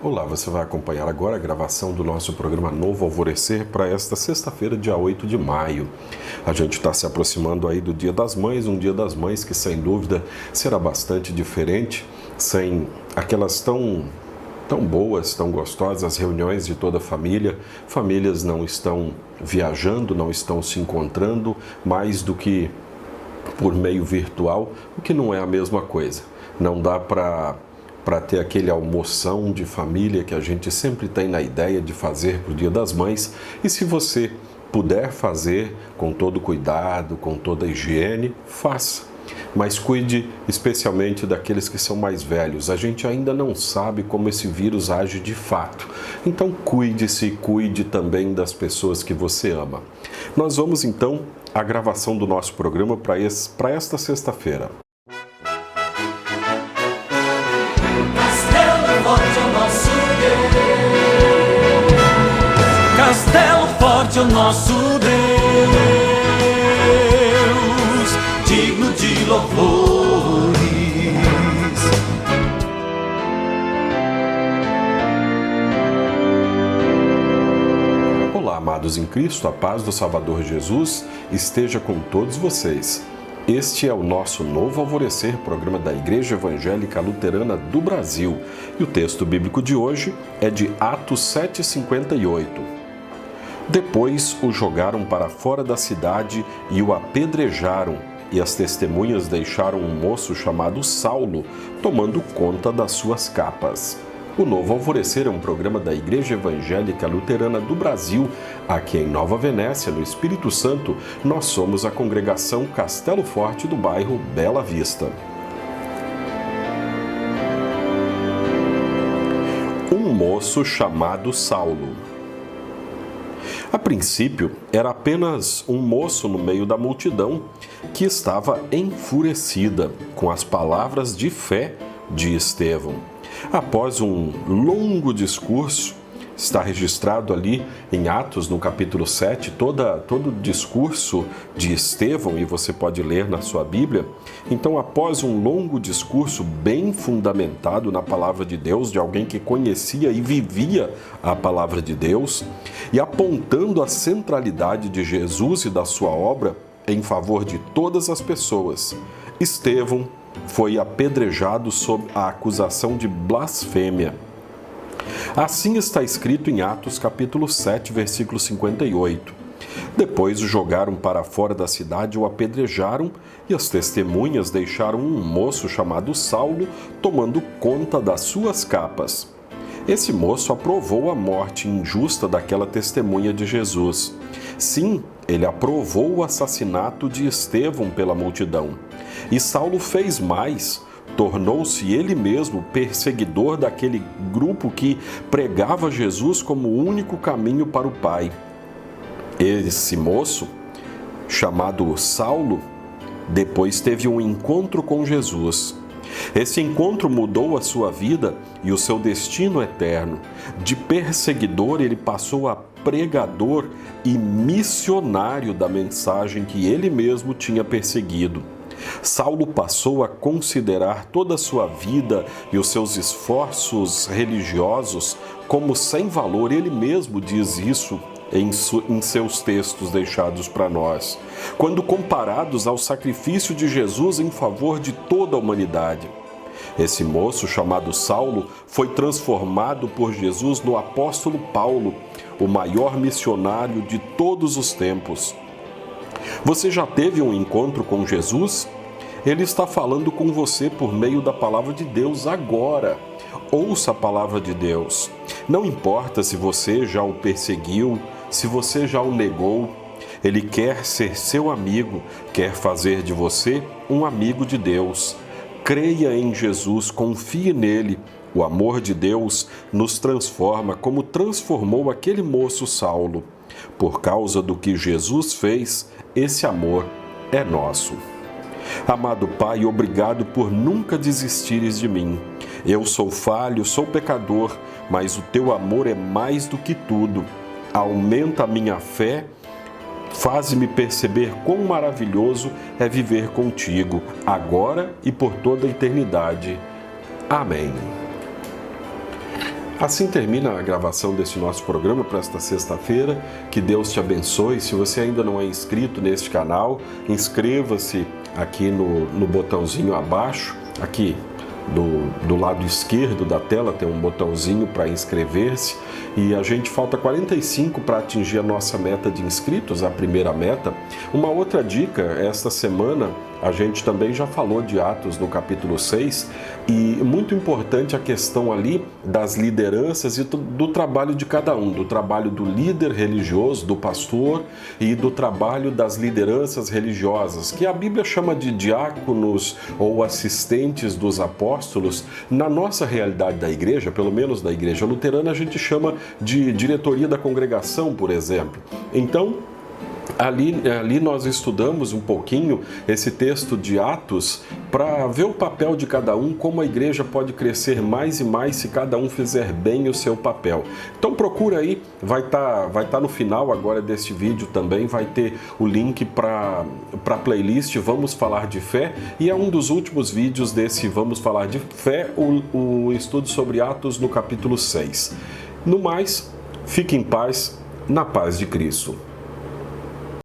Olá, você vai acompanhar agora a gravação do nosso programa Novo Alvorecer para esta sexta-feira, dia 8 de maio. A gente está se aproximando aí do Dia das Mães, um Dia das Mães que sem dúvida será bastante diferente, sem aquelas tão boas, tão gostosas reuniões de toda a família. Famílias não estão viajando, não estão se encontrando mais do que por meio virtual, o que não é a mesma coisa. Não dá para ter aquele almoção de família que a gente sempre tem na ideia de fazer para o Dia das Mães. E se você puder fazer com todo cuidado, com toda a higiene, faça. Mas cuide especialmente daqueles que são mais velhos. A gente ainda não sabe como esse vírus age de fato. Então cuide-se e cuide também das pessoas que você ama. Nós vamos então à gravação do nosso programa para esta sexta-feira. Castelo forte é o nosso Deus, digno de louvores. Olá, amados em Cristo, a paz do Salvador Jesus esteja com todos vocês. Este é o nosso Novo Alvorecer, programa da Igreja Evangélica Luterana do Brasil. E o texto bíblico de hoje é de Atos 7,58. Depois o jogaram para fora da cidade e o apedrejaram, e as testemunhas deixaram um moço chamado Saulo, tomando conta das suas capas. O Novo Alvorecer é um programa da Igreja Evangélica Luterana do Brasil. Aqui em Nova Venécia, no Espírito Santo, nós somos a congregação Castelo Forte do bairro Bela Vista. Um moço chamado Saulo. A princípio, era apenas um moço no meio da multidão que estava enfurecida com as palavras de fé de Estevão. Após um longo discurso, está registrado ali em Atos, no capítulo 7, todo o discurso de Estevão, e você pode ler na sua Bíblia. Então, após um longo discurso bem fundamentado na palavra de Deus, de alguém que conhecia e vivia a palavra de Deus, e apontando a centralidade de Jesus e da sua obra em favor de todas as pessoas, Estevão foi apedrejado sob a acusação de blasfêmia. Assim está escrito em Atos capítulo 7, versículo 58. Depois o jogaram para fora da cidade e o apedrejaram, e as testemunhas deixaram um moço chamado Saulo tomando conta das suas capas. Esse moço aprovou a morte injusta daquela testemunha de Jesus. Sim, ele aprovou o assassinato de Estevão pela multidão. E Saulo fez mais, tornou-se ele mesmo perseguidor daquele grupo que pregava Jesus como o único caminho para o Pai. Esse moço, chamado Saulo, depois teve um encontro com Jesus. Esse encontro mudou a sua vida e o seu destino eterno. De perseguidor, ele passou a pregador e missionário da mensagem que ele mesmo tinha perseguido. Saulo passou a considerar toda a sua vida e os seus esforços religiosos como sem valor. Ele mesmo diz isso em seus textos deixados para nós, quando comparados ao sacrifício de Jesus em favor de toda a humanidade. Esse moço chamado Saulo foi transformado por Jesus no apóstolo Paulo, o maior missionário de todos os tempos. Você já teve um encontro com Jesus? Ele está falando com você por meio da palavra de Deus agora. Ouça a palavra de Deus. Não importa se você já o perseguiu, se você já o negou, ele quer ser seu amigo, quer fazer de você um amigo de Deus. Creia em Jesus, confie nele. O amor de Deus nos transforma como transformou aquele moço Saulo. Por causa do que Jesus fez, esse amor é nosso. Amado Pai, obrigado por nunca desistires de mim. Eu sou falho, sou pecador, mas o teu amor é mais do que tudo. Aumenta a minha fé, faz-me perceber quão maravilhoso é viver contigo, agora e por toda a eternidade. Amém. Assim termina a gravação deste nosso programa para esta sexta-feira. Que Deus te abençoe. Se você ainda não é inscrito neste canal, inscreva-se aqui no botãozinho abaixo, aqui do lado esquerdo da tela tem um botãozinho para inscrever-se, e a gente falta 45 para atingir a nossa meta de inscritos, a primeira meta. Uma outra dica, esta semana a gente também já falou de Atos no capítulo 6, e muito importante a questão ali das lideranças e do trabalho de cada um, do trabalho do líder religioso, do pastor, e do trabalho das lideranças religiosas, que a Bíblia chama de diáconos ou assistentes dos apóstolos. Na nossa realidade da igreja, pelo menos da igreja luterana, a gente chama de diretoria da congregação, por exemplo. Então, Ali nós estudamos um pouquinho esse texto de Atos para ver o papel de cada um, como a igreja pode crescer mais e mais se cada um fizer bem o seu papel. Então procura aí, vai tá no final agora deste vídeo também, vai ter o link para a playlist Vamos Falar de Fé, e é um dos últimos vídeos desse Vamos Falar de Fé, o estudo sobre Atos no capítulo 6. No mais, fique em paz, na paz de Cristo.